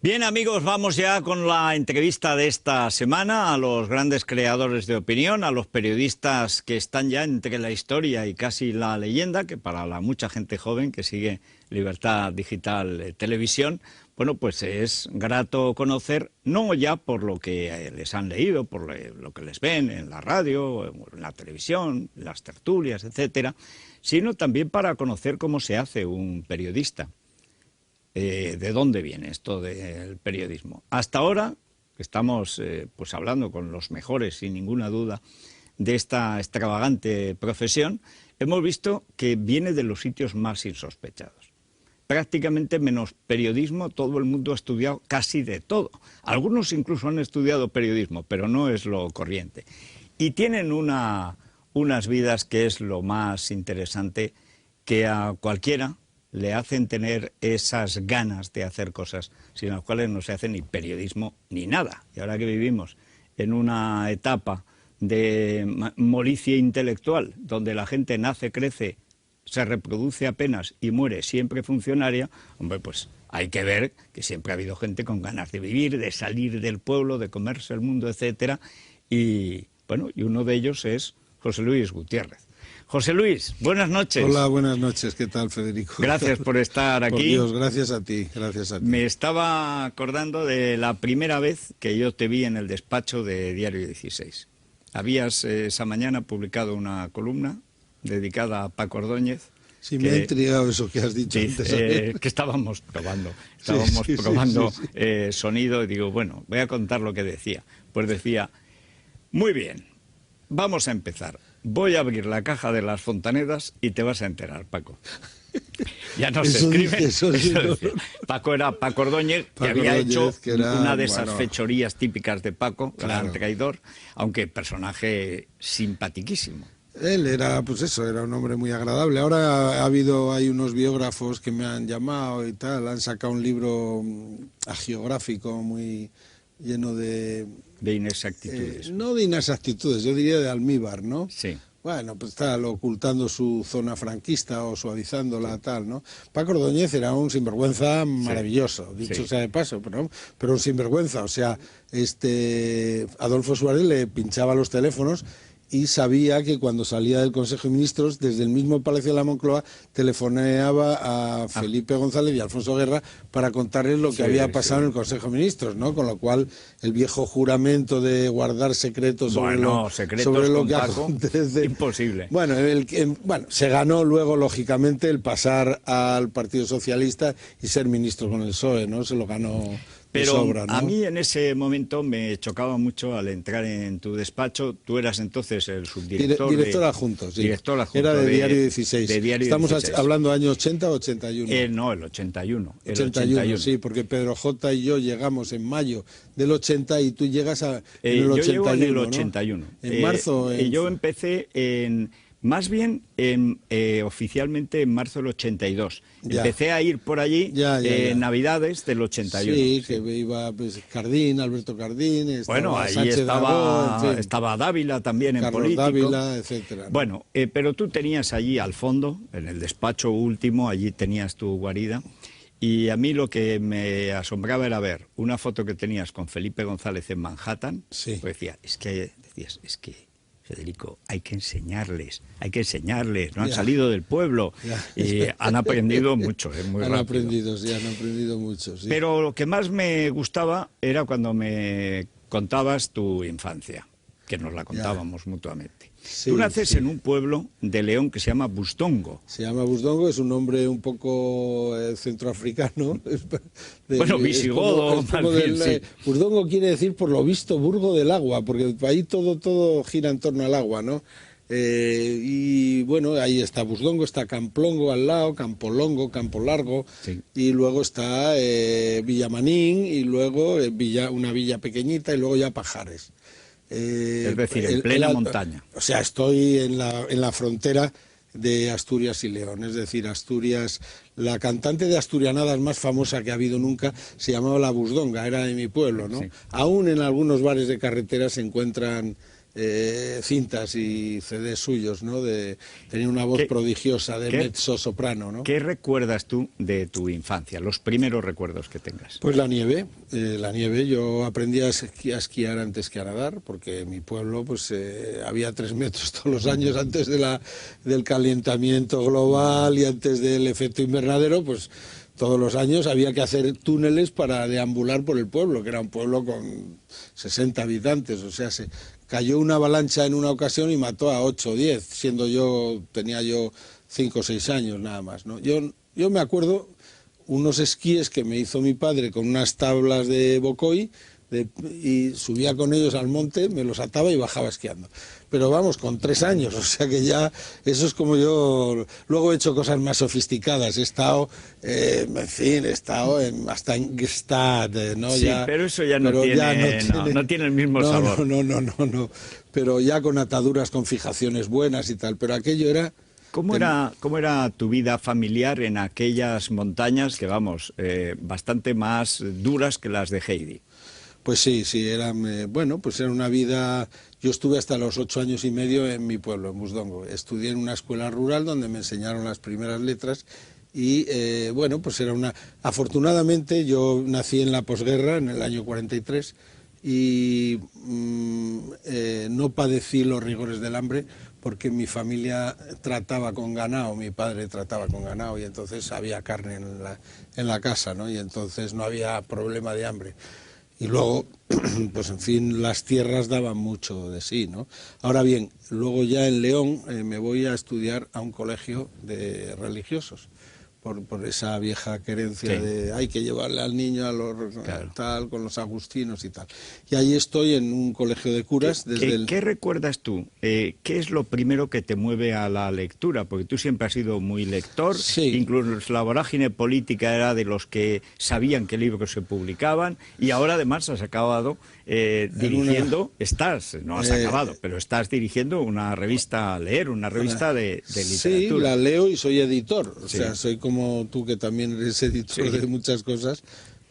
Bien, amigos, vamos ya con la entrevista de esta semana a los grandes creadores de opinión, a los periodistas que están ya entre la historia y casi la leyenda, que para la mucha gente joven que sigue Libertad Digital Televisión, bueno, pues es grato conocer, no ya por lo que les han leído, por lo que les ven en la radio, en la televisión, en las tertulias, etcétera, sino también para conocer cómo se hace un periodista. ¿De dónde viene esto del periodismo? Hasta ahora estamos pues hablando con los mejores, sin ninguna duda, de esta extravagante profesión. Hemos visto que viene de los sitios más insospechados. Prácticamente menos periodismo, todo el mundo ha estudiado casi de todo. Algunos incluso han estudiado periodismo, pero no es lo corriente. Y tienen unas vidas que es lo más interesante, que a cualquiera le hacen tener esas ganas de hacer cosas sin las cuales no se hace ni periodismo ni nada. Y ahora que vivimos en una etapa de molicie intelectual, donde la gente nace, crece, se reproduce apenas y muere siempre funcionaria, hombre, pues hay que ver que siempre ha habido gente con ganas de vivir, de salir del pueblo, de comerse el mundo, etcétera. Y bueno, y uno de ellos es José Luis Gutiérrez. José Luis, buenas noches. Hola, buenas noches. ¿Qué tal, Federico? Gracias por estar aquí. Por Dios, gracias a ti, gracias a ti. Me estaba acordando de la primera vez que yo te vi en el despacho de Diario 16. Habías esa mañana publicado una columna dedicada a Paco Ordóñez. Sí, me ha intrigado eso que has dicho antes. Que estábamos probando sonido y digo, bueno, voy a contar lo que decía. Pues decía, muy bien, vamos a empezar. Voy a abrir la caja de las Fontanedas y te vas a enterar, Paco. Ya no se escribe. Paco era Paco Ordóñez, que había hecho una de esas fechorías típicas de Paco, gran traidor, aunque personaje simpaticísimo. Él era, pues eso, era un hombre muy agradable. Ahora hay unos biógrafos que me han llamado y tal, han sacado un libro agiográfico muy lleno de inexactitudes. No de inexactitudes, yo diría de almíbar, ¿no? Sí. Bueno, pues está ocultando su zona franquista o suavizándola, tal, ¿no? Paco Ordóñez era un sinvergüenza maravilloso, dicho sea de paso, pero un sinvergüenza. O sea, Adolfo Suárez le pinchaba los teléfonos y sabía que cuando salía del Consejo de Ministros, desde el mismo Palacio de la Moncloa, telefoneaba a Felipe González y Alfonso Guerra para contarles lo que había pasado en el Consejo de Ministros, ¿no? Con lo cual, el viejo juramento de guardar secretos sobre lo que acontece... Imposible. Bueno, se ganó luego, lógicamente, el pasar al Partido Socialista y ser ministro con el PSOE, ¿no? Se lo ganó... Pero sobra, ¿no? A mí en ese momento me chocaba mucho al entrar en tu despacho. Tú eras entonces el subdirector. Director adjunto, sí. Director adjunto. Era de Diario 16. De Diario ¿Estamos 16. hablando año 80 o 81? No, el 81. El 81, sí, porque Pedro J. y yo llegamos en mayo del 80 y tú llegas en el 81, yo llego en el 81. ¿No? En marzo... Yo empecé más bien oficialmente en marzo del 82. Empecé a ir por allí en Navidades del 81. Sí, que iba Cardín, Alberto Cardín, bueno, ahí Sánchez estaba Dávila también en Carlos político. Dávila, etcétera, ¿no? Bueno, pero tú tenías allí al fondo, en el despacho último, allí tenías tu guarida. Y a mí lo que me asombraba era ver una foto que tenías con Felipe González en Manhattan. Sí. Pues decías, es que Federico, hay que enseñarles, no han salido del pueblo y han aprendido mucho, muy rápido. Han aprendido mucho, sí. Pero lo que más me gustaba era cuando me contabas tu infancia, que nos la contábamos mutuamente. Sí, tú naces en un pueblo de León que se llama Bustongo. Se llama Bustongo, es un nombre un poco centroafricano. Bueno, visigodo. Bustongo quiere decir, por lo visto, Burgo del Agua, porque ahí todo gira en torno al agua, ¿no? Y bueno, ahí está Bustongo, está Camplongo al lado, Campolongo, Campo Largo, y luego está Villamanín, y luego una villa pequeñita, y luego ya Pajares. Es decir, en plena montaña. O sea, estoy en la frontera de Asturias y León, es decir, Asturias, la cantante de asturianadas más famosa que ha habido nunca se llamaba La Busdonga, era de mi pueblo, ¿no? Sí. Aún en algunos bares de carretera se encuentran cintas y CDs suyos, ¿no? Tenía una voz prodigiosa de mezzo-soprano, ¿no? ¿Qué recuerdas tú de tu infancia, los primeros recuerdos que tengas? Pues la nieve. Yo aprendí a esquiar antes que a nadar, porque en mi pueblo pues había 3 metros todos los años antes del calentamiento global y antes del efecto invernadero, pues todos los años había que hacer túneles para deambular por el pueblo, que era un pueblo con 60 habitantes, o sea, cayó una avalancha en una ocasión y mató a 8 o 10, tenía yo 5 o 6 años nada más, ¿no? Yo me acuerdo unos esquíes que me hizo mi padre con unas tablas de bocoy, y subía con ellos al monte, me los ataba y bajaba esquiando. Pero vamos, con 3 años, o sea que ya, eso es como yo. Luego he hecho cosas más sofisticadas, he estado hasta en Gstad, ¿no? Sí, ya, pero eso ya no tiene el mismo sabor. No, pero ya con ataduras, con fijaciones buenas y tal, pero aquello era... ¿Cómo era tu vida familiar en aquellas montañas que, vamos, bastante más duras que las de Heidi? Pues sí, era una vida. Yo estuve hasta los 8 años y medio en mi pueblo, en Busdongo. Estudié en una escuela rural donde me enseñaron las primeras letras y, Afortunadamente yo nací en la posguerra, en el año 43, y no padecí los rigores del hambre porque mi familia trataba con ganado, mi padre trataba con ganado y entonces había carne en la casa, ¿no? Y entonces no había problema de hambre. Y luego, pues en fin, las tierras daban mucho de sí, ¿no? Ahora bien, luego ya en León me voy a estudiar a un colegio de religiosos, por esa vieja querencia de hay que llevarle al niño tal, con los agustinos y tal. Y ahí estoy en un colegio de curas desde ¿Qué recuerdas tú? ¿Qué es lo primero que te mueve a la lectura? Porque tú siempre has sido muy lector, sí. Incluso la vorágine política era de los que sabían qué libros se publicaban, y ahora además has acabado dirigiendo, no has acabado, pero estás dirigiendo una revista una revista de literatura. Sí, la leo y soy editor, o sea, soy como tú que también eres editor de muchas cosas.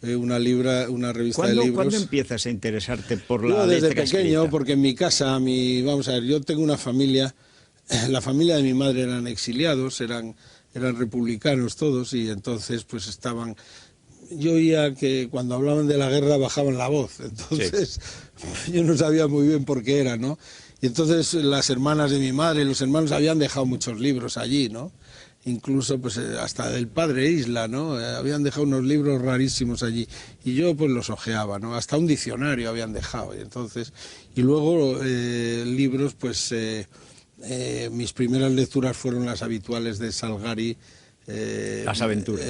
Una revista de libros. ¿Cuándo empiezas a interesarte por la letra desde pequeño, escrita? porque en mi casa, vamos a ver, yo tengo una familia, la familia de mi madre eran exiliados, eran republicanos todos, y entonces pues estaban... Yo oía que cuando hablaban de la guerra bajaban la voz, entonces yo no sabía muy bien por qué era, ¿no? Y entonces las hermanas de mi madre y los hermanos habían dejado muchos libros allí, ¿no? Incluso pues hasta del padre Isla, ¿no? Habían dejado unos libros rarísimos allí y yo pues los hojeaba, ¿no? Hasta un diccionario habían dejado, y luego libros, pues mis primeras lecturas fueron las habituales de Salgari, Las aventuras.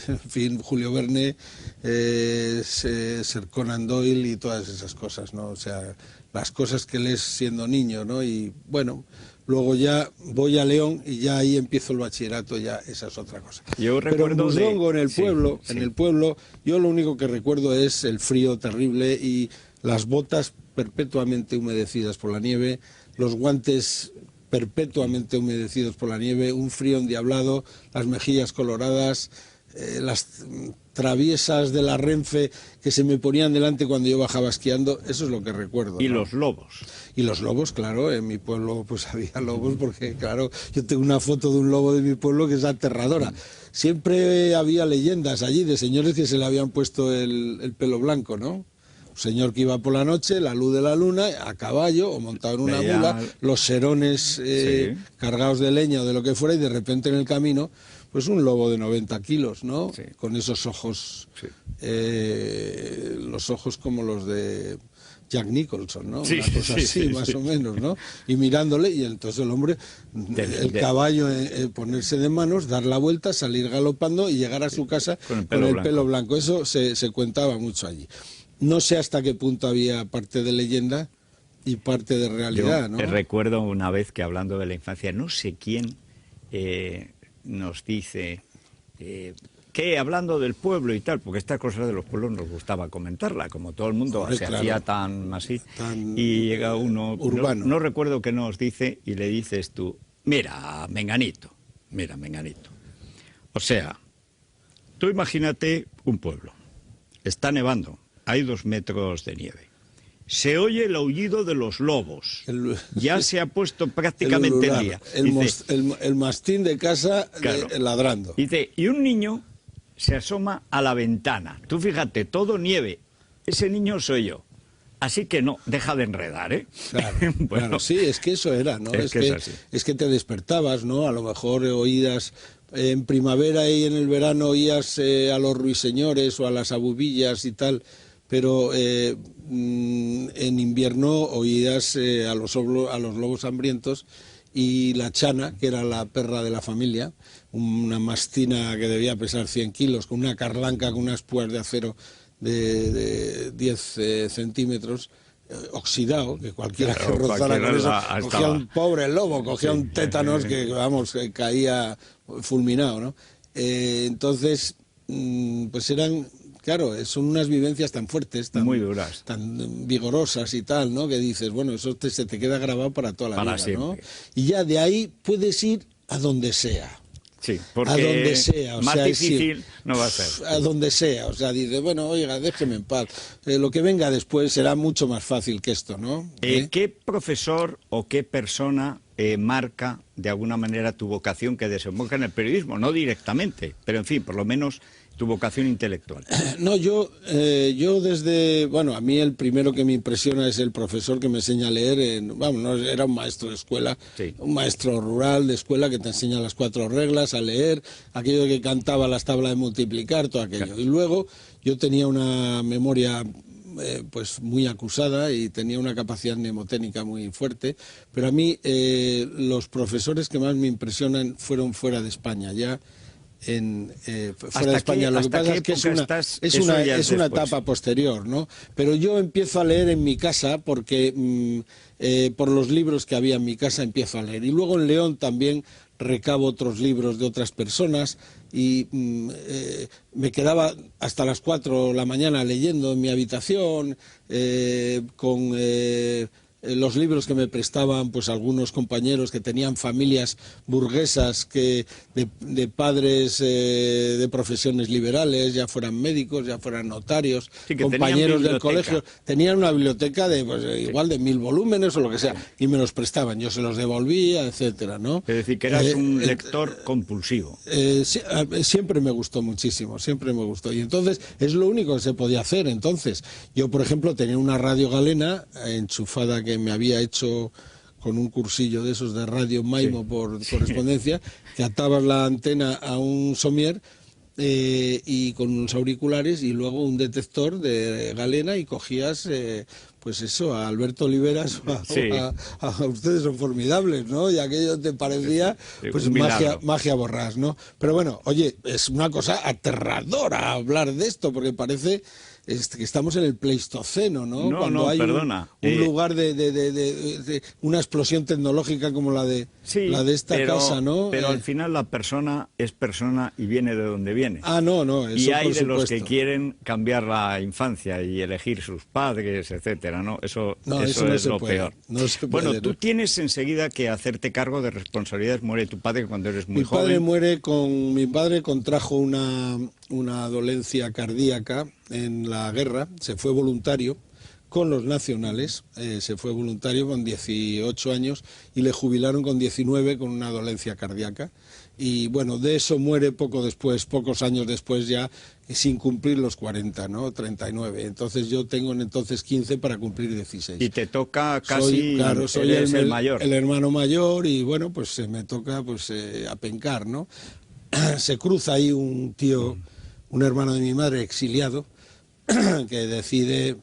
En fin, Julio Verne, Sir Conan Doyle y todas esas cosas, ¿no? O sea, las cosas que lees siendo niño, ¿no? Y bueno, luego ya voy a León y ya ahí empiezo el bachillerato, ya esa es otra cosa. Yo recuerdo en Busdongo, en el pueblo, yo lo único que recuerdo es el frío terrible y las botas perpetuamente humedecidas por la nieve, los guantes perpetuamente humedecidos por la nieve, un frío endiablado, las mejillas coloradas, las traviesas de la Renfe que se me ponían delante cuando yo bajaba esquiando, eso es lo que recuerdo. Y ¿no? los lobos. Y los lobos, claro, en mi pueblo pues había lobos porque, claro, yo tengo una foto de un lobo de mi pueblo que es aterradora. Siempre había leyendas allí de señores que se le habían puesto el pelo blanco, ¿no? Un señor que iba por la noche, la luz de la luna, a caballo o montado en una mula, los serones cargados de leña o de lo que fuera, y de repente en el camino, pues un lobo de 90 kilos, ¿no? Sí. Con esos ojos, los ojos como los de Jack Nicholson, ¿no? Una cosa así, más o menos, ¿no? Y mirándole, y entonces el hombre, el caballo, ponerse de manos, dar la vuelta, salir galopando y llegar a su casa con el pelo blanco. Eso se cuentaba mucho allí. No sé hasta qué punto había parte de leyenda y parte de realidad, ¿no? Recuerdo una vez que, hablando de la infancia, no sé quién nos dice que, hablando del pueblo y tal, porque estas cosas de los pueblos nos gustaba comentarla, como todo el mundo hacía tan así, y llega uno urbano. No recuerdo qué nos dice, y le dices tú, mira, Menganito. O sea, tú imagínate un pueblo, está nevando, hay 2 metros de nieve, se oye el aullido de los lobos. Ya se ha puesto prácticamente el día. El mastín de casa, claro, ladrando. Dice, y un niño se asoma a la ventana. Tú fíjate, todo nieve. Ese niño soy yo. Así que no, deja de enredar, ¿eh? Claro, bueno, claro, sí, es que eso era, ¿no? Es que te despertabas, ¿no? A lo mejor oídas en primavera y en el verano oías a los ruiseñores o a las abubillas y tal, pero en invierno oías a los lobos hambrientos y la chana, que era la perra de la familia, una mastina que debía pesar 100 kilos, con una carlanca con unas púas de acero de 10 centímetros, oxidado, que cualquiera que rozara con eso cogía un pobre lobo, cogía un tétanos que, vamos, caía fulminado, ¿no? Entonces, pues eran... Claro, son unas vivencias tan fuertes, muy duras, tan vigorosas y tal, ¿no? Que dices, bueno, eso se te queda grabado para toda la vida, siempre, ¿no? Y ya de ahí puedes ir a donde sea. Sí, porque a donde sea, más difícil no va a ser. A donde sea, o sea, dices, bueno, oiga, déjeme en paz. Lo que venga después será mucho más fácil que esto, ¿no? ¿Qué profesor o qué persona marca de alguna manera tu vocación que desemboca en el periodismo? No directamente, pero en fin, por lo menos tu vocación intelectual. No, yo desde... Bueno, a mí el primero que me impresiona es el profesor que me enseña a leer. Vamos, no, era un maestro de escuela, sí, un maestro rural de escuela que te enseña las 4 reglas, a leer, aquello de que cantaba las tablas de multiplicar, todo aquello. Claro. Y luego yo tenía una memoria pues muy acusada y tenía una capacidad mnemotécnica muy fuerte, pero a mí los profesores que más me impresionan fueron fuera de España, ya fuera de España. Lo que pasa es que es una etapa posterior, ¿no? Pero yo empiezo a leer en mi casa porque por los libros que había en mi casa empiezo a leer. Y luego en León también recabo otros libros de otras personas y me quedaba hasta las 4 de la mañana leyendo en mi habitación con... los libros que me prestaban pues algunos compañeros que tenían familias burguesas que de padres de profesiones liberales, ya fueran médicos, ya fueran notarios, sí, compañeros del colegio, tenían una biblioteca de pues, sí, igual de 1000 volúmenes o lo que sea, y me los prestaban, yo se los devolvía, etcétera, ¿no? Es decir, que eras un lector compulsivo. Siempre me gustó muchísimo, siempre me gustó, y entonces es lo único que se podía hacer. Entonces yo, por ejemplo, tenía una radio galena enchufada que me había hecho con un cursillo de esos de radio Maimo, sí, por correspondencia, que atabas la antena a un somier y con unos auriculares y luego un detector de galena y cogías pues eso, a Alberto Oliveras sí, a ustedes son formidables, ¿no? Y aquello te parecía pues magia borrás, ¿no? Pero bueno, oye, es una cosa aterradora hablar de esto porque parece que estamos en el Pleistoceno, ¿no? No, cuando no, hay perdona. Un lugar de una explosión tecnológica como la de esta casa, ¿no? Pero al final la persona es persona y viene de donde viene. Ah, no, eso y hay de supuesto. Los que quieren cambiar la infancia y elegir sus padres, etcétera, ¿no? Eso no es lo peor. No se bueno, puede, tú tienes enseguida que hacerte cargo de responsabilidades. Muere tu padre cuando eres muy joven. Mi padre contrajo una dolencia cardíaca en la guerra, se fue voluntario con los nacionales, se fue voluntario con 18 años y le jubilaron con 19 con una dolencia cardíaca. Y bueno, de eso muere pocos años después ya, sin cumplir los 40, ¿no? 39. Entonces yo tengo entonces 15 para cumplir 16. Y te toca casi, soy el mayor. El hermano mayor y bueno, pues me toca pues apencar, ¿no? Se cruza ahí un tío, un hermano de mi madre exiliado, que decide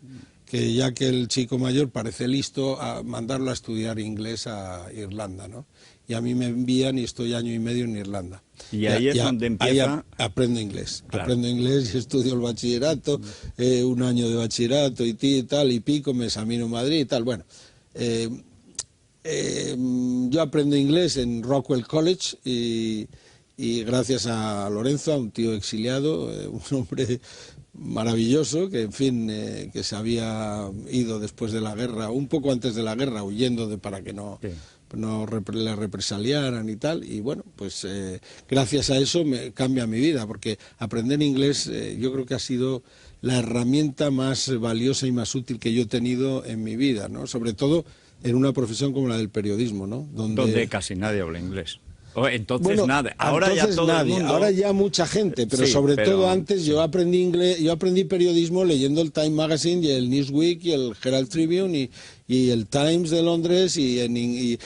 que ya que el chico mayor parece listo, a mandarlo a estudiar inglés a Irlanda, ¿no? Y a mí me envían y estoy año y medio en Irlanda. Y ahí es donde empieza... Ahí aprendo inglés. Claro. Aprendo inglés y estudio el bachillerato, un año de bachillerato y tal y pico, me examino en Madrid y tal. Bueno, yo aprendo inglés en Rockwell College y gracias a Lorenzo, a un tío exiliado, un hombre maravilloso, que en fin, que se había ido después de la guerra, un poco antes de la guerra, huyendo para que no le represaliaran y tal, y bueno, pues gracias a eso me cambia mi vida, porque aprender inglés yo creo que ha sido la herramienta más valiosa y más útil que yo he tenido en mi vida, ¿no? Sobre todo en una profesión como la del periodismo, ¿no? Donde casi nadie habla inglés. Entonces bueno, nada, ahora entonces ya todo nadie, el mundo... ahora ya mucha gente, pero Sí, sobre pero, todo antes sí. yo aprendí inglés, yo aprendí periodismo leyendo el Time Magazine y el Newsweek y el Herald Tribune y el Times de Londres y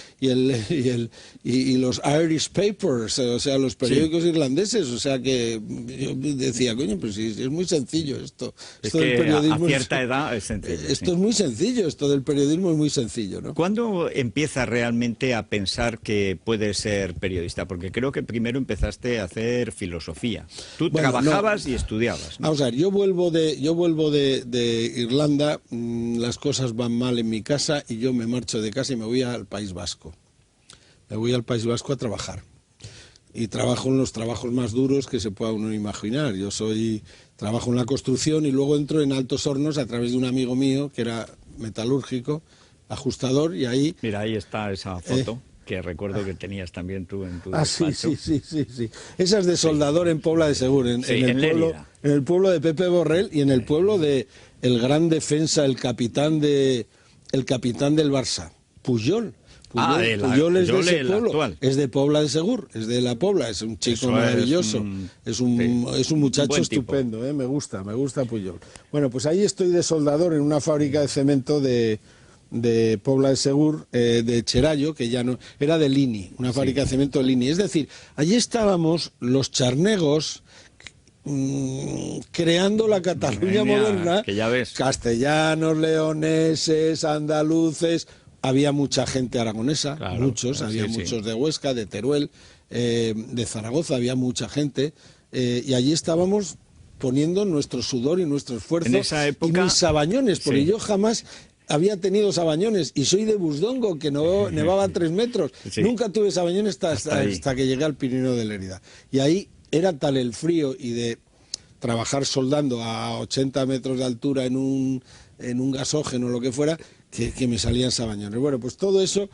los Irish Papers, o sea, los periódicos irlandeses, o sea que yo decía, coño, pues sí, es muy sencillo esto. Es Esto que del periodismo a cierta edad es sencillo. Esto es muy sencillo, esto del periodismo es muy sencillo, ¿no? ¿Cuándo empiezas realmente a pensar que puedes ser periodista? Porque creo que primero empezaste a hacer filosofía. Tú trabajabas y estudiabas, ¿no? Vamos a ver, yo vuelvo de Irlanda, las cosas van mal en mi casa y yo me marcho de casa y me voy al País Vasco. Me voy al País Vasco a trabajar. Y trabajo en los trabajos más duros que se pueda uno imaginar. Trabajo en la construcción y luego entro en Altos Hornos a través de un amigo mío que era metalúrgico, ajustador, y ahí... Mira, ahí está esa foto. Que recuerdo que tenías también tú en tu sí, despacho. sí. Esa es de soldador en Pobla de Segur, en el pueblo de Pepe Borrell y en el pueblo de el gran defensa, el capitán del Barça, Puyol. Puyol es de ese pueblo, actual. es de Pobla de Segur, es de la Pobla, es un chico maravilloso, es un muchacho estupendo, me gusta Puyol. Bueno, pues ahí estoy de soldador en una fábrica de cemento de Pobla de Segur, de Cherallo, que ya no era de Lini, una fábrica de cemento de Lini. Es decir, allí estábamos los charnegos creando la Cataluña moderna, que ya ves. Castellanos, leoneses, andaluces, había mucha gente aragonesa, claro, muchos de Huesca, de Teruel, de Zaragoza, había mucha gente, y allí estábamos poniendo nuestro sudor y nuestro esfuerzo, en esa época, y mis sabañones, porque yo jamás había tenido sabañones y soy de Busdongo, que no nevaba 3 metros. Nunca tuve sabañones hasta que llegué al Pirineo de Lérida. Y ahí era tal el frío y de trabajar soldando a 80 metros de altura en un gasógeno o lo que fuera, que me salían sabañones. Bueno, pues todo eso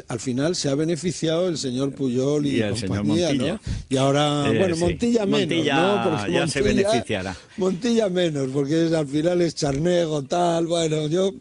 al final se ha beneficiado el señor Puyol y el compañía, señor Montilla, ¿no? Y ahora, bueno, sí. Montilla menos, Montilla, ¿no? Porque ya se beneficiará. Montilla menos, porque al final es charnego, tal, bueno, yo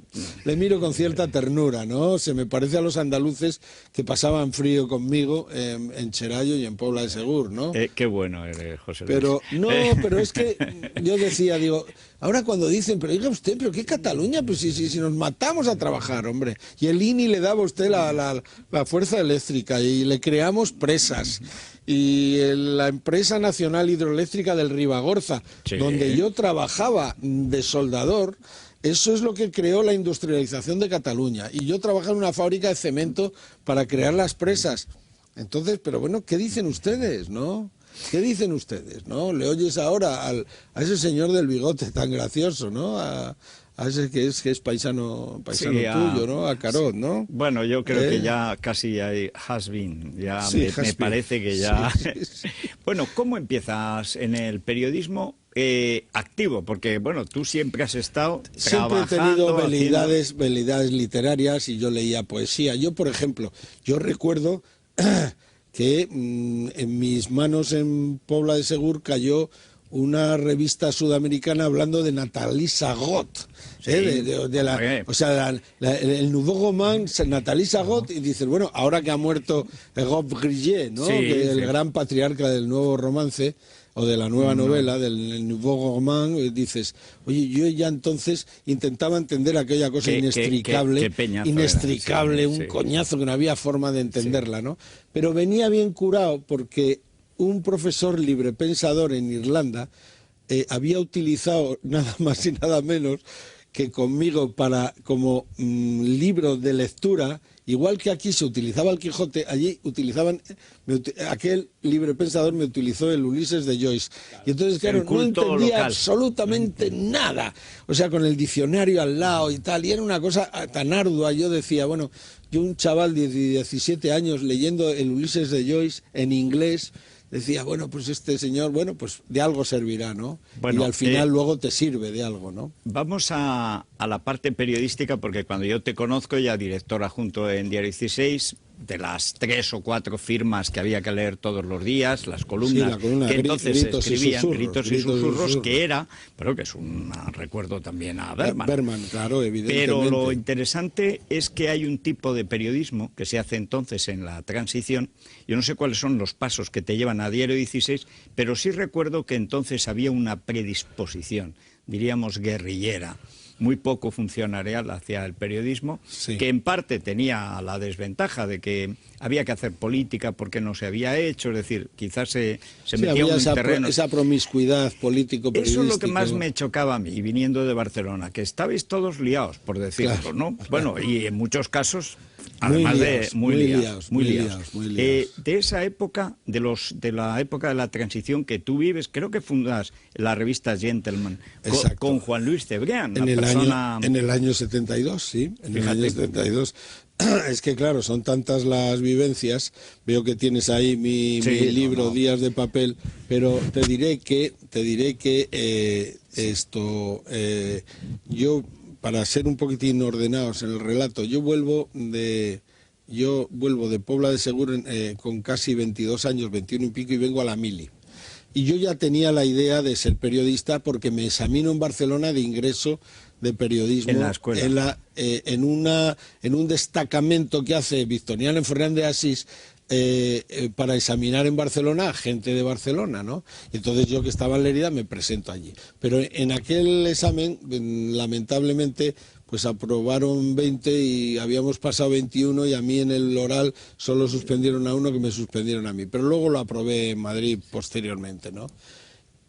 le miro con cierta ternura, ¿no? Se me parece a los andaluces que pasaban frío conmigo en Cherallo y en Pobla de Segur, ¿no? Qué bueno eres, José Luis. Pero, no, pero es que yo decía, digo, ahora cuando dicen, pero diga usted, pero ¿qué Cataluña? Pues si nos matamos a trabajar, hombre. Y el INI le daba a usted la fuerza eléctrica y le creamos presas. Y la empresa nacional hidroeléctrica del Ribagorza, donde yo trabajaba de soldador, eso es lo que creó la industrialización de Cataluña. Y yo trabajaba en una fábrica de cemento para crear las presas. Entonces, pero bueno, ¿qué dicen ustedes, no? ¿Qué dicen ustedes, no? Le oyes ahora a ese señor del bigote tan gracioso, ¿no? A ese que es paisano tuyo, ¿no? A Carot, ¿no? Bueno, yo creo que ya casi hay has been, ya me parece que ya... Sí. Bueno, ¿cómo empiezas en el periodismo activo? Porque, bueno, tú siempre has estado siempre he tenido velidades literarias y yo leía poesía. Yo, por ejemplo, yo recuerdo que en mis manos en Pobla de Segur cayó una revista sudamericana hablando de Nathalie Sagot, o sea, el Nouveau Roman, Nathalie Sagot, y dices, bueno, ahora que ha muerto Rob Grillet, ¿no? El gran patriarca del nuevo romance, o de la nueva novela, del Nouveau Roman, dices, oye, yo ya entonces intentaba entender aquella cosa inextricable, un coñazo que no había forma de entenderla, ¿no? Pero venía bien curado porque un profesor librepensador en Irlanda había utilizado nada más y nada menos que conmigo como libro de lectura, igual que aquí se utilizaba el Quijote, allí aquel librepensador me utilizó el Ulises de Joyce. Y entonces, claro, no entendía absolutamente nada. O sea, con el diccionario al lado y tal, y era una cosa tan ardua. Yo decía, bueno, yo un chaval de 17 años leyendo el Ulises de Joyce en inglés, decía, bueno, pues este señor, bueno, pues de algo servirá, ¿no? Bueno, y al final luego te sirve de algo, ¿no? Vamos a la parte periodística, porque cuando yo te conozco, ya director adjunto en Diario 16, de las 3 o 4 firmas que había que leer todos los días, las columnas, sí, la columna, que entonces se escribían gritos y susurros, que era, pero que es un recuerdo también a Berman. Berman, claro, evidentemente. Pero lo interesante es que hay un tipo de periodismo que se hace entonces en la transición. Yo no sé cuáles son los pasos que te llevan a Diario 16, pero sí recuerdo que entonces había una predisposición, diríamos guerrillera, muy poco funcionarial hacia el periodismo, sí, que en parte tenía la desventaja de que había que hacer política porque no se había hecho, es decir, quizás se metía en un terreno. Esa promiscuidad político-periodística. Eso es lo que más me chocaba a mí, viniendo de Barcelona, que estabais todos liados, por decirlo, claro, ¿no? Bueno, y en muchos casos, además muy liados. De esa época, de la época de la transición que tú vives, creo que fundas la revista Gentleman con Juan Luis Cebrián, en el año 72, sí, en el año 72. Es que claro, son tantas las vivencias, veo que tienes ahí mi libro, Días de papel, pero te diré que yo, para ser un poquitín ordenados en el relato, yo vuelvo de Pobla de Segur con casi 22 años, 21 y pico, y vengo a la mili. Y yo ya tenía la idea de ser periodista porque me examino en Barcelona de ingreso de periodismo en la escuela, en un destacamento que hace Victoriano Fernández de Asís para examinar en Barcelona a gente de Barcelona, ¿no? Y entonces yo, que estaba en Lérida, me presento allí. Pero en aquel examen, lamentablemente, pues aprobaron 20 y habíamos pasado 21, y a mí en el oral solo suspendieron a uno, que me suspendieron a mí. Pero luego lo aprobé en Madrid posteriormente, ¿no?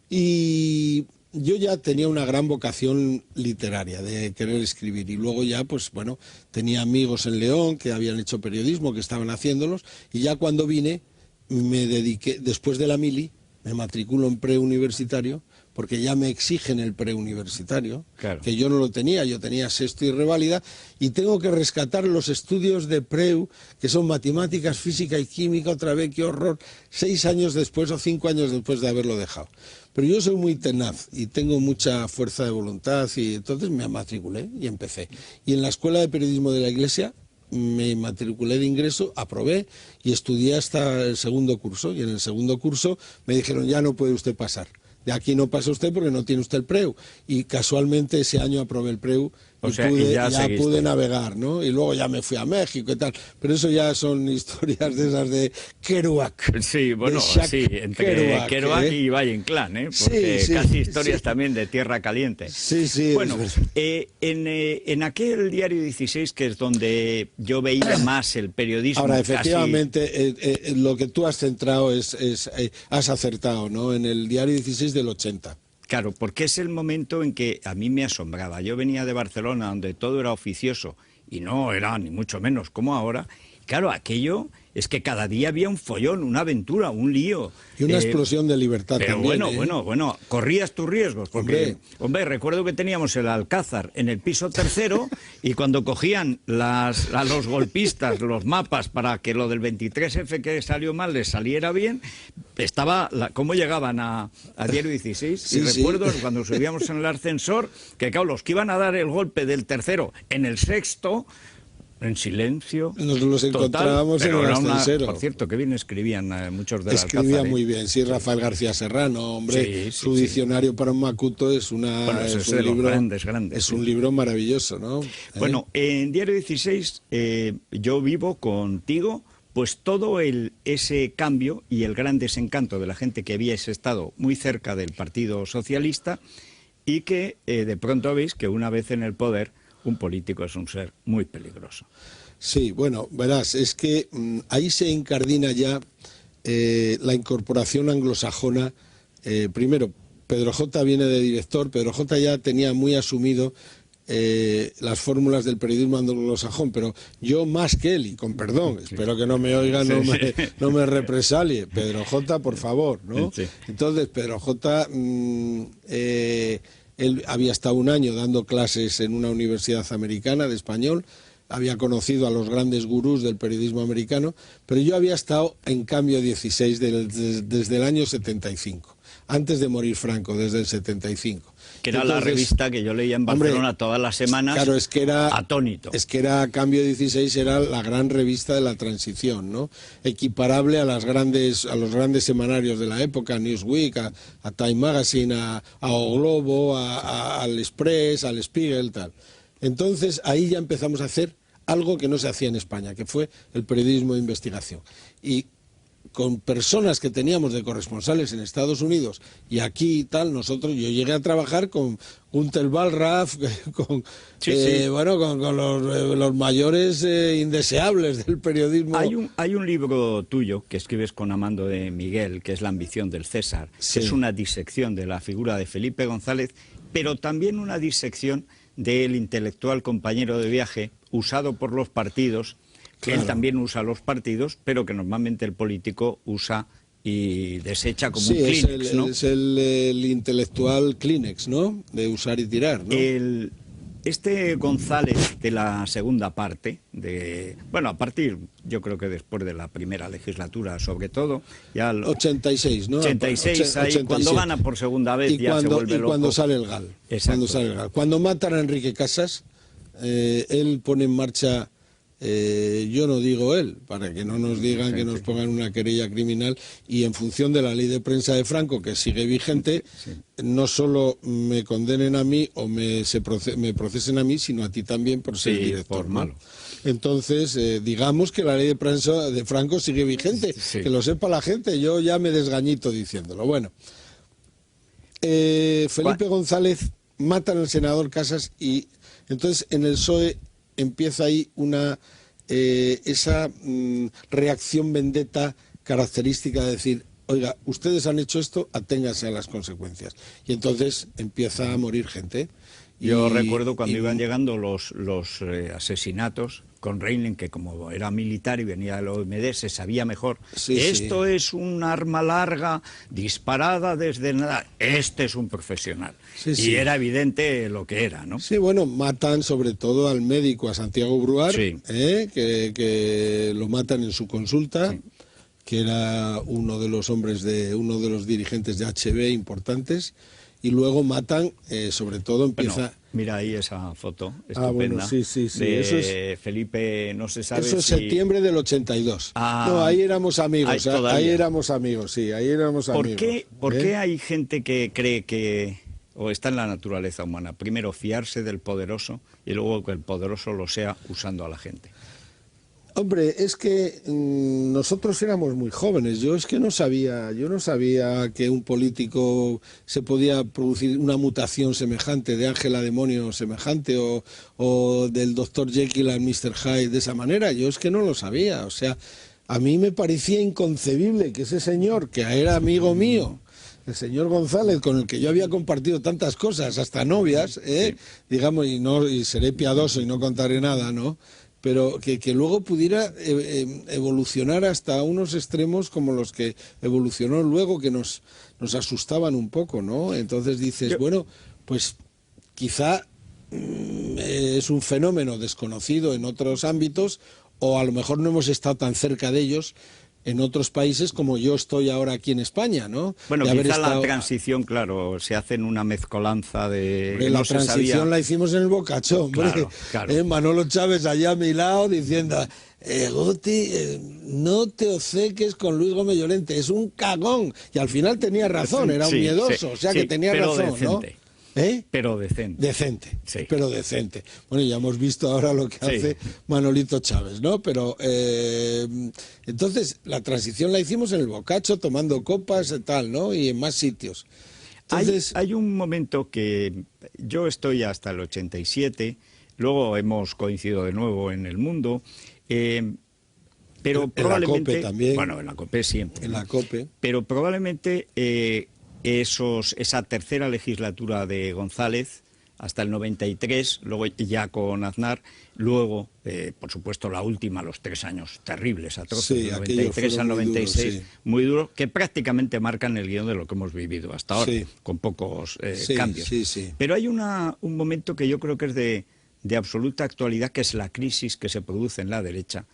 Y yo ya tenía una gran vocación literaria de querer escribir, y luego ya, pues bueno, tenía amigos en León que habían hecho periodismo, que estaban haciéndolos, y ya cuando vine me dediqué, después de la mili, me matriculo en preuniversitario, porque ya me exigen el preuniversitario, claro, que yo no lo tenía, yo tenía sexto y reválida, y tengo que rescatar los estudios de preu, que son matemáticas, física y química, otra vez, qué horror, 6 años después o 5 años después de haberlo dejado. Pero yo soy muy tenaz y tengo mucha fuerza de voluntad, y entonces me matriculé y empecé. Y en la Escuela de Periodismo de la Iglesia me matriculé de ingreso, aprobé y estudié hasta el segundo curso. Y en el segundo curso me dijeron: ya no puede usted pasar. De aquí no pasa usted porque no tiene usted el preu. Y casualmente ese año aprobé el preu y ya pude navegar, ¿no? Y luego ya me fui a México y tal. Pero eso ya son historias de esas de Kerouac. Sí, bueno, sí, entre Kerouac y Valle Inclán, ¿eh? Porque casi historias también de tierra caliente. Sí, sí. Bueno, en aquel Diario 16, que es donde yo veía más el periodismo. Ahora, efectivamente, lo que tú has centrado has acertado, ¿no? En el Diario 16 del 80. Claro, porque es el momento en que a mí me asombraba. Yo venía de Barcelona, donde todo era oficioso, y no era ni mucho menos como ahora. Claro, aquello es que cada día había un follón, una aventura, un lío. Y una explosión de libertad pero también. Bueno, corrías tus riesgos, porque, hombre, recuerdo que teníamos el Alcázar en el piso tercero, y cuando cogían a los golpistas los mapas para que lo del 23F que salió mal les saliera bien, cómo llegaban a Diario 16. Sí, y recuerdo cuando subíamos en el ascensor, que claro, los que iban a dar el golpe del tercero en el sexto, en silencio. Nos los encontrábamos en el ascensor. Por cierto, que bien escribían muchos de las Escribía muy bien, sí, Rafael García Serrano, hombre, su diccionario para un macuto es un libro grandes. Es un libro maravilloso, ¿no? Bueno, en Diario 16 yo vivo contigo pues todo ese cambio y el gran desencanto de la gente que había estado muy cerca del Partido Socialista, y que de pronto veis que una vez en el poder, un político es un ser muy peligroso. Sí, bueno, verás, es que ahí se incardina ya la incorporación anglosajona. Primero, Pedro J. viene de director. Pedro J. ya tenía muy asumido las fórmulas del periodismo anglosajón, pero yo más que él, y con perdón, espero que no me oiga, no me represalie, Pedro J., por favor, ¿no? Sí. Entonces, Pedro J., él había estado un año dando clases en una universidad americana de español, había conocido a los grandes gurús del periodismo americano, pero yo había estado en Cambio 16 desde el año 75. antes de morir Franco, desde el 75. Que era la revista que yo leía en Barcelona todas las semanas, claro, es que era atónito. Es que era Cambio 16, era la gran revista de la transición, ¿no? Equiparable a los grandes semanarios de la época, a Newsweek, a Time Magazine, a O Globo, al Express, al Spiegel, tal. Entonces ahí ya empezamos a hacer algo que no se hacía en España, que fue el periodismo de investigación. Y con personas que teníamos de corresponsales en Estados Unidos y aquí y tal, yo llegué a trabajar con Gunther Wallraff, con los mayores indeseables del periodismo. Hay un libro tuyo que escribes con Amando de Miguel, que es La ambición del César, que es una disección de la figura de Felipe González, pero también una disección del intelectual compañero de viaje usado por los partidos. Claro. Él también usa los partidos, pero que normalmente el político usa y desecha como un Kleenex, ¿no? Es el intelectual Kleenex, ¿no? De usar y tirar, ¿no? Este González de la segunda parte, a partir, yo creo que después de la primera legislatura, sobre todo, ya 86, ¿no? 86, 87. Cuando gana por segunda vez ya se vuelve loco. Y cuando sale el GAL. Cuando matan a Enrique Casas, él pone en marcha... yo no digo él, para que no nos digan que nos pongan una querella criminal, y en función de la ley de prensa de Franco, que sigue vigente, no solo me condenen a mí o me procesen a mí, sino a ti también por ser director, por malo. Entonces, digamos que la ley de prensa de Franco sigue vigente, que lo sepa la gente, yo ya me desgañito diciéndolo. Bueno, Felipe González matan al senador Casas y entonces en el PSOE empieza ahí esa reacción vendetta característica de decir, oiga, ustedes han hecho esto, aténganse a las consecuencias. Y entonces empieza a morir gente. Yo recuerdo cuando iban llegando los asesinatos con Reining, que como era militar y venía del OMD, se sabía mejor. Esto es un arma larga, disparada desde nada. Este es un profesional. Y era evidente lo que era, ¿no? Sí, bueno, matan sobre todo al médico, a Santiago Bruar, que lo matan en su consulta, que era uno de los dirigentes de HB importantes. Y luego matan, sobre todo empieza... Mira ahí esa foto estupenda. Eso es, Felipe, no se sabe. Eso es septiembre del 82. No, ahí éramos amigos, ahí éramos amigos. ¿Por qué hay gente que cree que, o está en la naturaleza humana, primero fiarse del poderoso y luego que el poderoso lo sea usando a la gente? Hombre, es que nosotros éramos muy jóvenes. Yo no sabía que un político se podía producir una mutación semejante, de ángel a demonio semejante, o del Dr. Jekyll al Mr. Hyde de esa manera. Yo es que no lo sabía. O sea, a mí me parecía inconcebible que ese señor, que era amigo mío, el señor González, con el que yo había compartido tantas cosas, hasta novias, digamos, y seré piadoso y no contaré nada, ¿no? Pero que luego pudiera evolucionar hasta unos extremos como los que evolucionó luego, que nos asustaban un poco, ¿no? Entonces dices, bueno, pues quizá es un fenómeno desconocido en otros ámbitos, o a lo mejor no hemos estado tan cerca de ellos en otros países como yo estoy ahora aquí en España, ¿no? Bueno, quizá la transición, claro, se hace en una mezcolanza de... La transición la hicimos en el Bocacho, hombre. Claro. Manolo Chávez allá a mi lado diciendo, Guti, no te obceques con Luis Gómez Llorente, es un cagón. Y al final tenía razón, era un miedoso, o sea que tenía razón, decente. ¿no? Pero decente. Pero decente. Bueno, ya hemos visto ahora lo que hace Manolito Chávez, ¿no? Pero entonces la transición la hicimos en el Bocacho, tomando copas y tal, ¿no? Y en más sitios. Entonces... Hay un momento que yo estoy hasta el 87, luego hemos coincidido de nuevo en El Mundo, pero probablemente... En la COPE también. Bueno, en la COPE siempre. En la COPE. Pero probablemente... esa tercera legislatura de González hasta el 93, luego ya con Aznar, luego, por supuesto, la última, los 3 años terribles, atroces, del 93 al 96, muy duros, que prácticamente marcan el guión de lo que hemos vivido hasta ahora, con pocos cambios. Pero hay un momento que yo creo que es de absoluta actualidad, que es la crisis que se produce en la derecha,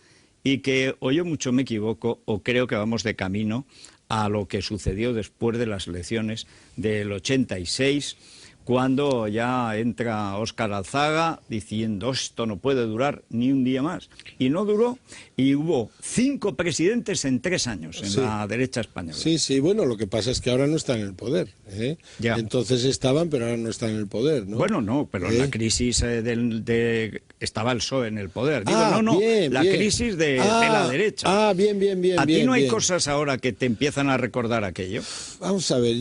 y que o yo mucho me equivoco o creo que vamos de camino a lo que sucedió después de las elecciones del 86, cuando ya entra Óscar Alzaga diciendo esto no puede durar ni un día más. Y no duró, y hubo 5 presidentes en 3 años en la derecha española. Sí, sí, bueno, lo que pasa es que ahora no están en el poder. Ya. Entonces estaban, pero ahora no están en el poder, ¿no? Bueno, no, pero en la crisis estaba el PSOE en el poder. Digo, bien, la bien. crisis de la derecha. Bien. ¿A ti no hay bien. cosas ahora que te empiezan a recordar aquello? Vamos a ver,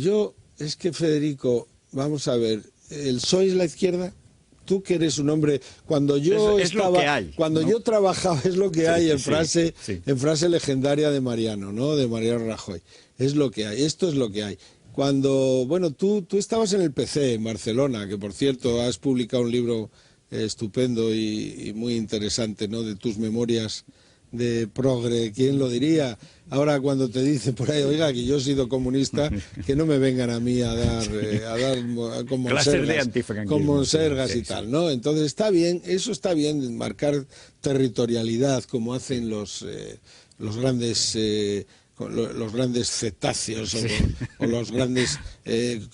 es que Federico, vamos a ver, ¿el PSOE es la izquierda? Tú que eres un hombre, cuando yo es lo que hay, cuando ¿no? yo trabajaba, es lo que hay en sí. frase legendaria de Mariano, ¿no? De Mariano Rajoy. Es lo que hay, esto es lo que hay. Cuando, bueno, tú estabas en el PC en Barcelona, que por cierto has publicado un libro estupendo y muy interesante, ¿no? De tus memorias de progre, ¿quién lo diría? Ahora cuando te dicen por ahí, oiga, que yo he sido comunista, que no me vengan a mí a dar con monsergas y tal, ¿no? Entonces está bien, eso está bien, marcar territorialidad como hacen los grandes los grandes cetáceos o los grandes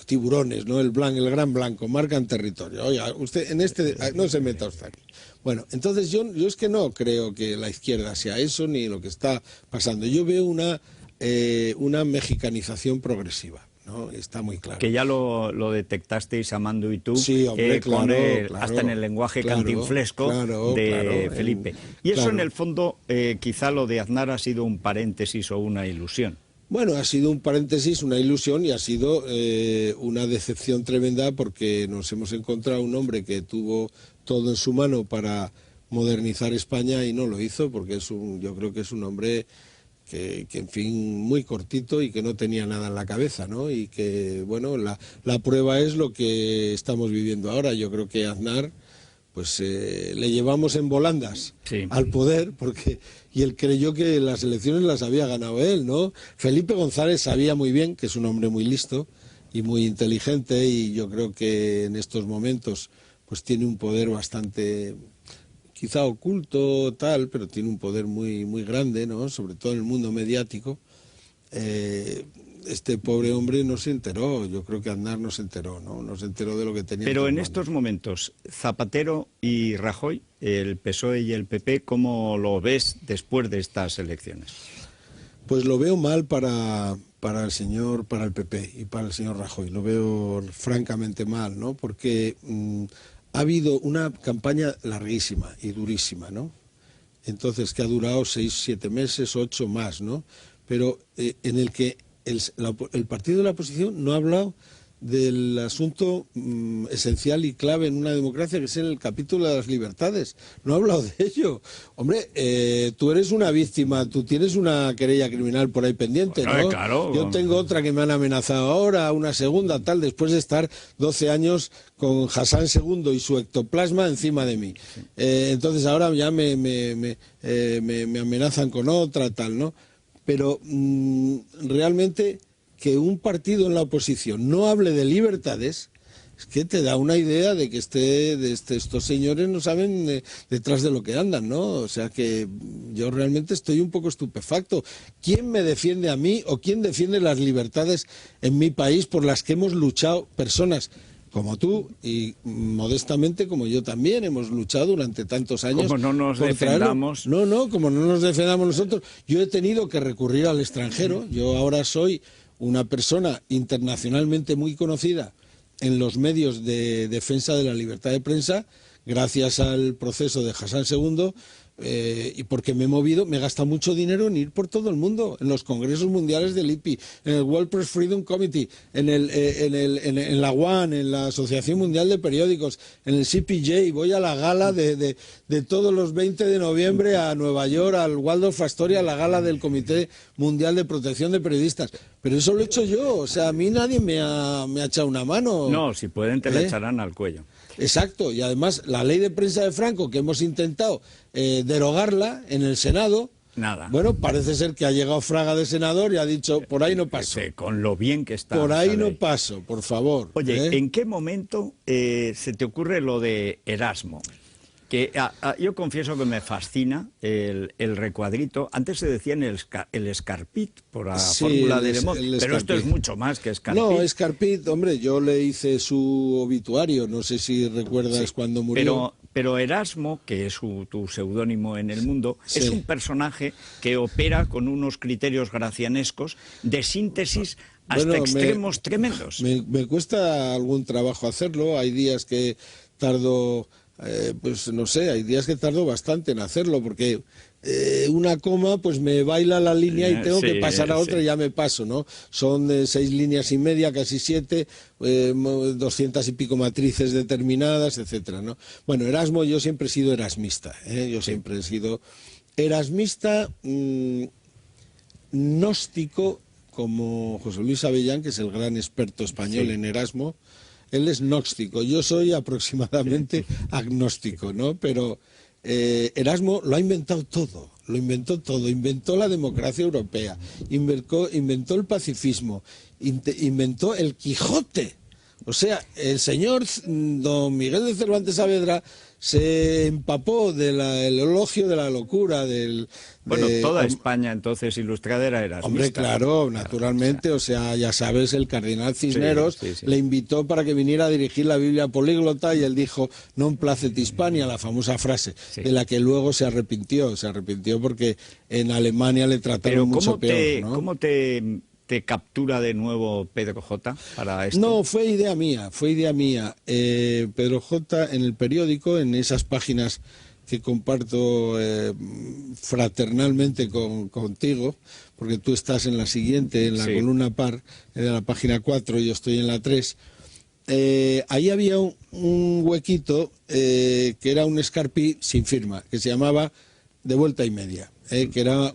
tiburones, ¿no? El gran blanco, marcan territorio. Oiga, usted en no se meta usted aquí. Bueno, entonces yo es que no creo que la izquierda sea eso ni lo que está pasando. Yo veo una mexicanización progresiva, ¿no? Está muy claro. Que ya lo detectasteis Amando y tú, sí, hombre, claro, hasta en el lenguaje cantinflesco de Felipe. Y eso en el fondo, quizá lo de Aznar ha sido un paréntesis o una ilusión. Bueno, ha sido un paréntesis, una ilusión y ha sido una decepción tremenda porque nos hemos encontrado un hombre que tuvo todo en su mano para modernizar España y no lo hizo porque yo creo que es un hombre que en fin, muy cortito y que no tenía nada en la cabeza, ¿no? Y que, bueno, la prueba es lo que estamos viviendo ahora. Yo creo que Aznar, pues le llevamos en volandas al poder y él creyó que las elecciones las había ganado él, ¿no? Felipe González sabía muy bien que es un hombre muy listo y muy inteligente y yo creo que en estos momentos pues tiene un poder bastante quizá oculto tal, pero tiene un poder muy muy grande, ¿no? Sobre todo en el mundo mediático. Este pobre hombre no se enteró, yo creo que Aznar no se enteró, ¿no? No se enteró de lo que tenía. Pero en estos momentos, Zapatero y Rajoy, el PSOE y el PP, ¿cómo lo ves después de estas elecciones? Pues lo veo mal para el PP y para el señor Rajoy, lo veo francamente mal, ¿no? Porque ha habido una campaña larguísima y durísima, ¿no? Entonces, que ha durado 6, 7 meses, 8 más, ¿no? Pero en el que el partido de la oposición no ha hablado del asunto esencial y clave en una democracia, que es el capítulo de las libertades. No ha hablado de ello. Hombre, tú eres una víctima, tú tienes una querella criminal por ahí pendiente, ¿no? Claro. Yo tengo otra que me han amenazado ahora, una segunda, tal, después de estar 12 años con Hassan II y su ectoplasma encima de mí. Entonces ahora ya me amenazan con otra, tal, ¿no? Pero realmente que un partido en la oposición no hable de libertades es que te da una idea de que estos señores no saben detrás de lo que andan, ¿no? O sea que yo realmente estoy un poco estupefacto. ¿Quién me defiende a mí o quién defiende las libertades en mi país por las que hemos luchado personas como tú y modestamente como yo también hemos luchado durante tantos años? Como no nos defendamos. Como no nos defendamos nosotros. Yo he tenido que recurrir al extranjero. Yo ahora soy una persona internacionalmente muy conocida en los medios de defensa de la libertad de prensa, gracias al proceso de Hassan II, y porque me he gastado mucho dinero en ir por todo el mundo, en los congresos mundiales del IPI, en el World Press Freedom Committee, en la WAN, en la Asociación Mundial de Periódicos, en el CPJ, voy a la gala de todos los 20 de noviembre a Nueva York, al Waldorf Astoria, a la gala del Comité Mundial de Protección de Periodistas. Pero eso lo he hecho yo, o sea, a mí nadie me ha echado una mano. No, si pueden te la echarán al cuello. Exacto, y además la ley de prensa de Franco, que hemos intentado derogarla en el Senado, nada. Bueno, parece ser que ha llegado Fraga de senador y ha dicho, por ahí no paso. Con lo bien que está. Por ahí no paso, por favor. Oye, ¿en qué momento se te ocurre lo de Erasmo? Yo confieso que me fascina el recuadrito. Antes se decía el escarpit, por la fórmula de Lemot, pero esto es mucho más que escarpit. No, escarpit, hombre, yo le hice su obituario, no sé si recuerdas cuando murió. Pero Erasmo, que es tu seudónimo en el mundo, es un personaje que opera con unos criterios gracianescos de síntesis hasta extremos tremendos. Me cuesta algún trabajo hacerlo, hay días que tardo, pues no sé, hay días que tardo bastante en hacerlo, porque una coma pues me baila la línea y tengo que pasar a otra y ya me paso, ¿no? Son 6 líneas y media, casi 7, 200 y pico matrices determinadas, etcétera, ¿no? Bueno, Erasmo, yo siempre he sido erasmista, yo siempre he sido erasmista, gnóstico, como José Luis Avellán, que es el gran experto español en Erasmo. Él es gnóstico, yo soy aproximadamente agnóstico, ¿no? Pero Erasmo lo ha inventado todo, inventó la democracia europea, inventó el pacifismo, inventó el Quijote. O sea, el señor don Miguel de Cervantes Saavedra se empapó del elogio de la locura toda España entonces ilustrada era erasmista. Hombre, claro, naturalmente, o sea, ya sabes, el cardenal Cisneros le invitó para que viniera a dirigir la Biblia políglota y él dijo, non placet Hispania, la famosa frase, de la que luego se arrepintió porque en Alemania le trataron mucho peor, ¿no? ¿Cómo te captura de nuevo Pedro J. para esto? No, fue idea mía. Pedro J. en el periódico, en esas páginas que comparto fraternalmente contigo, porque tú estás en la siguiente, en la columna par, de la página 4, y yo estoy en la 3, ahí había un huequito que era un escarpí sin firma, que se llamaba De vuelta y media, que era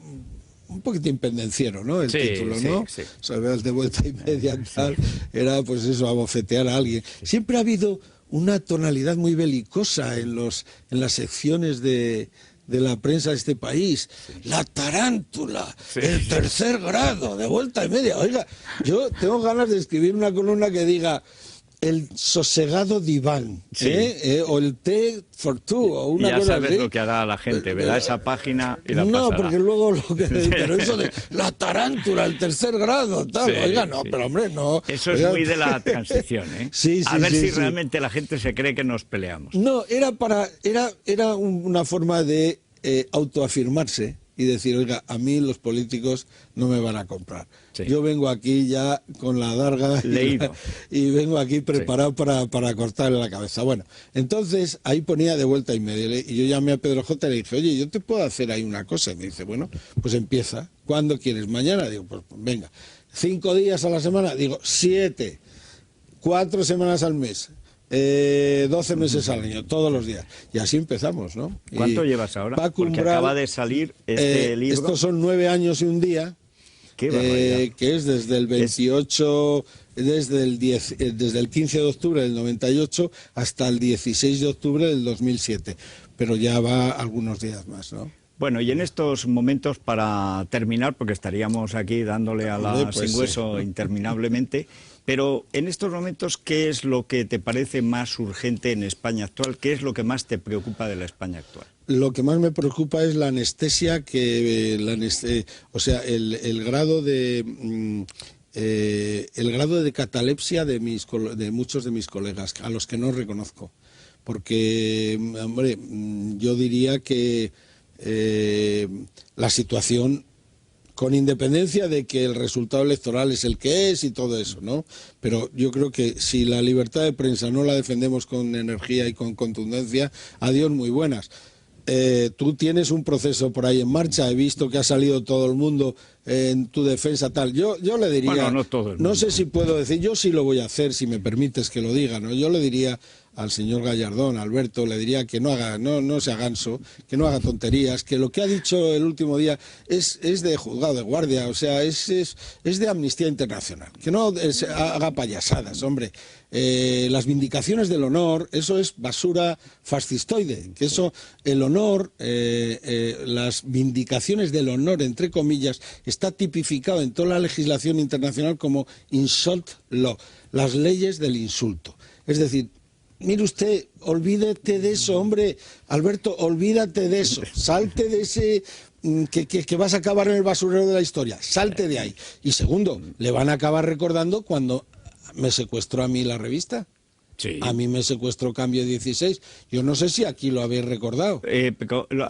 un poquitín pendenciero, ¿no? El título, ¿no? Sí. O sea, veas De vuelta y media, tal, era pues eso, abofetear a alguien. Siempre ha habido una tonalidad muy belicosa en las secciones de la prensa de este país. La tarántula, el tercer grado, De vuelta y media. Oiga, yo tengo ganas de escribir una columna que diga el sosegado diván, o el té for two, o una cosa así. Ya sabes lo que hará la gente, verá esa página y la pasará. No, porque luego lo que... Pero eso de la tarántula, el tercer grado, tal, oiga, no, pero hombre, no. Eso es muy de la transición, ¿eh? A ver si realmente la gente se cree que nos peleamos. No, era una forma de autoafirmarse y decir, oiga, a mí los políticos no me van a comprar. Yo vengo aquí ya con la adarga y vengo aquí preparado para cortarle la cabeza. Bueno, entonces ahí ponía De vuelta y media, y yo llamé a Pedro J. y le dije, oye, yo te puedo hacer ahí una cosa. Y me dice, bueno, pues empieza. ¿Cuándo quieres? ¿Mañana? Digo, pues venga. 5 días a la semana? Digo, 7. 4 semanas al mes. 12 meses al año, todos los días. Y así empezamos, ¿no? ¿Cuánto llevas ahora? Porque acaba de salir este libro. Estos son 9 años y un día. Qué barbaridad. Que es desde el 28, desde el 15 de octubre del 98 hasta el 16 de octubre del 2007. Pero ya va algunos días más, ¿no? Bueno, y en estos momentos, para terminar, porque estaríamos aquí dándole a la sin hueso interminablemente, pero en estos momentos, ¿qué es lo que te parece más urgente en España actual? ¿Qué es lo que más te preocupa de la España actual? Lo que más me preocupa es la anestesia, o sea, el grado de catalepsia de muchos de mis colegas, a los que no reconozco. Porque, hombre, yo diría que la situación, con independencia de que el resultado electoral es el que es y todo eso, ¿no? Pero yo creo que si la libertad de prensa no la defendemos con energía y con contundencia, adiós muy buenas. Tú tienes un proceso por ahí en marcha, he visto que ha salido todo el mundo en tu defensa, tal. Yo le diría, bueno, no todo el mundo. No sé si puedo decir, yo sí lo voy a hacer, si me permites que lo diga, ¿no? Yo le diría al señor Gallardón, Alberto, le diría que no sea ganso, que no haga tonterías, que lo que ha dicho el último día es de juzgado de guardia, o sea, es de Amnistía Internacional, que no haga payasadas, hombre. Las vindicaciones del honor, eso es basura fascistoide, que eso, el honor, las vindicaciones del honor, entre comillas, está tipificado en toda la legislación internacional como insult law, las leyes del insulto. Es decir, mire usted, olvídate de eso, hombre. Alberto, olvídate de eso. Salte de ese... Que vas a acabar en el basurero de la historia. Salte de ahí. Y segundo, le van a acabar recordando cuando me secuestró a mí la revista. Sí. A mí me secuestró Cambio 16. Yo no sé si aquí lo habéis recordado.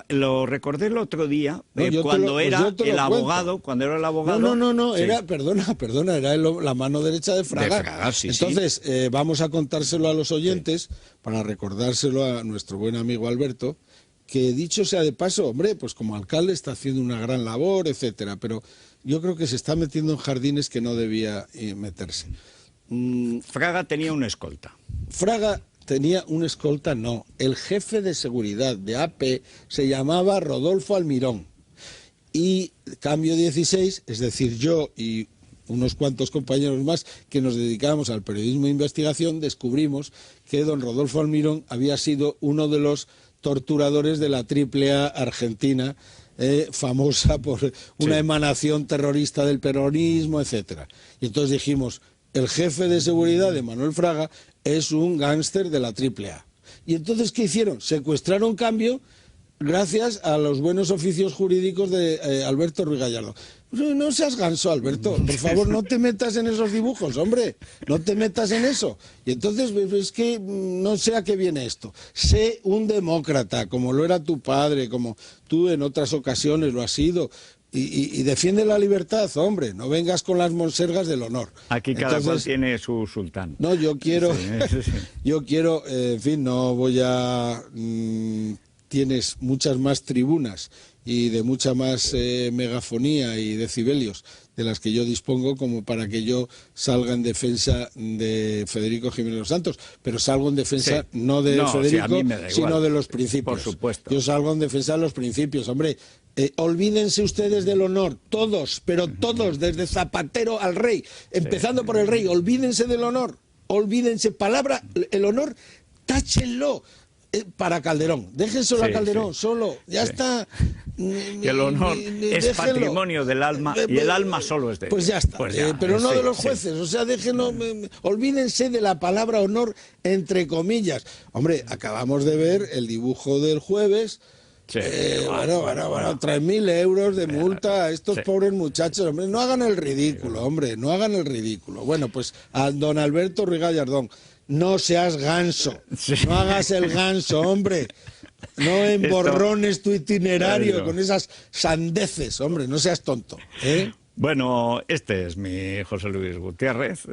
Lo recordé el otro día, No, cuando era el abogado. Cuando era el abogado. No, sí. era, perdona, era la mano derecha de Fraga. De Fraga, sí, Entonces, vamos a contárselo a los oyentes, para recordárselo a nuestro buen amigo Alberto, que dicho sea de paso, hombre, pues como alcalde está haciendo una gran labor, etcétera, pero yo creo que se está metiendo en jardines que no debía meterse. Fraga tenía una escolta. Fraga tenía un escolta, no. El jefe de seguridad de AP se llamaba Rodolfo Almirón. Y Cambio 16, es decir, yo y unos cuantos compañeros más que nos dedicábamos al periodismo de investigación, descubrimos que don Rodolfo Almirón había sido uno de los torturadores de la AAA argentina, famosa por una emanación terrorista del peronismo, etcétera. Y entonces dijimos, el jefe de seguridad de Manuel Fraga es un gángster de la AAA. Y entonces, ¿qué hicieron? Secuestraron Cambio gracias a los buenos oficios jurídicos de Alberto Ruiz Gallardón. No seas ganso, Alberto, por favor, no te metas en esos dibujos, hombre, no te metas en eso. Y entonces, es que no sé a qué viene esto. Sé un demócrata, como lo era tu padre, como tú en otras ocasiones lo has sido. Y defiende la libertad, hombre, no vengas con las monsergas del honor. Aquí cada cual tiene su sultán. No, yo quiero, sí. yo quiero, en fin, no voy a... tienes muchas más tribunas y de mucha más megafonía y decibelios de las que yo dispongo como para que yo salga en defensa de Federico Jiménez Los Santos, pero salgo en defensa no de Federico, sino de los principios. Por supuesto. Yo salgo en defensa de los principios, hombre. Olvídense ustedes del honor, todos, pero todos, desde Zapatero al rey, empezando por el rey, olvídense del honor, olvídense, palabra, el honor, táchenlo. Para Calderón, déjenselo a Calderón solo, ya está. Que el honor es patrimonio del alma y el alma solo es de él. Pues ya está, pero no de los jueces, o sea, déjenlo, olvídense de la palabra honor entre comillas. Hombre, acabamos de ver el dibujo del jueves. Bueno, 3.000 euros de multa a estos pobres muchachos, hombre, no hagan el ridículo, hombre, no hagan el ridículo. Bueno, pues a don Alberto Ruiz Gallardón, no seas ganso, no hagas el ganso, hombre, no emborrones tu itinerario con esas sandeces, hombre, no seas tonto, ¿eh? Bueno, este es mi José Luis Gutiérrez,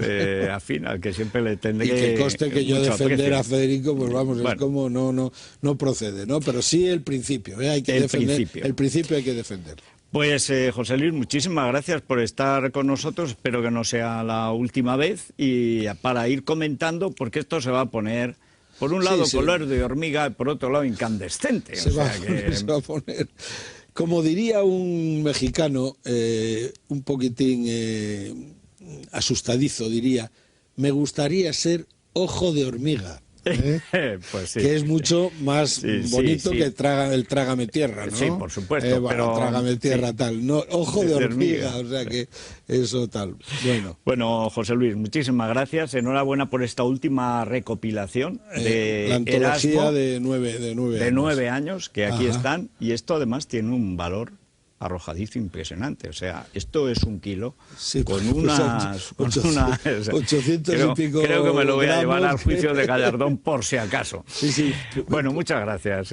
afín, al que siempre le tendré. Y que conste que yo defender a Federico, pues vamos, es como no procede, ¿no? Pero sí el principio, hay que defender. El principio hay que defenderlo. Pues José Luis, muchísimas gracias por estar con nosotros, espero que no sea la última vez, y para ir comentando, porque esto se va a poner, por un lado, color de hormiga, y por otro lado, incandescente. Se va a poner... Como diría un mexicano, un poquitín asustadizo, diría, me gustaría ser ojo de hormiga. Pues sí. Que es mucho más bonito que el trágame tierra, ¿no? Sí, por supuesto. Bueno, trágame tierra tal, no, ojo de hormiga, o sea que eso tal. Bueno, José Luis, muchísimas gracias, enhorabuena por esta última recopilación de la antología Erasmo, de 9 años, que aquí están, y esto además tiene un valor arrojadizo impresionante, o sea, esto es 1 kilo con unas 800 y pico. Creo que me lo voy a llevar al juicio de Gallardón por si acaso. Bueno, muchas gracias,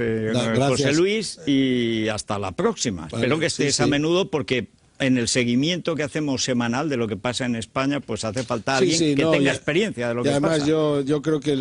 José Luis, y hasta la próxima. Espero que estés a menudo, porque en el seguimiento que hacemos semanal de lo que pasa en España, pues hace falta alguien que tenga experiencia de lo que pasa. Además, yo creo que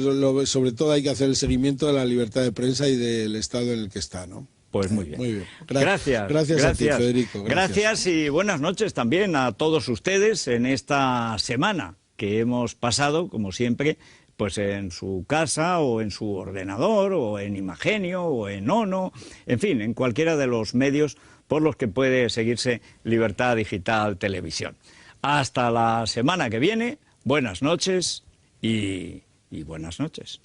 sobre todo hay que hacer el seguimiento de la libertad de prensa y del estado en el que está, ¿no? Pues muy bien. Muy bien. Gracias a ti, Federico. Gracias y buenas noches también a todos ustedes en esta semana que hemos pasado, como siempre, pues en su casa o en su ordenador o en Imagenio o en Ono, en fin, en cualquiera de los medios por los que puede seguirse Libertad Digital Televisión. Hasta la semana que viene, buenas noches y buenas noches.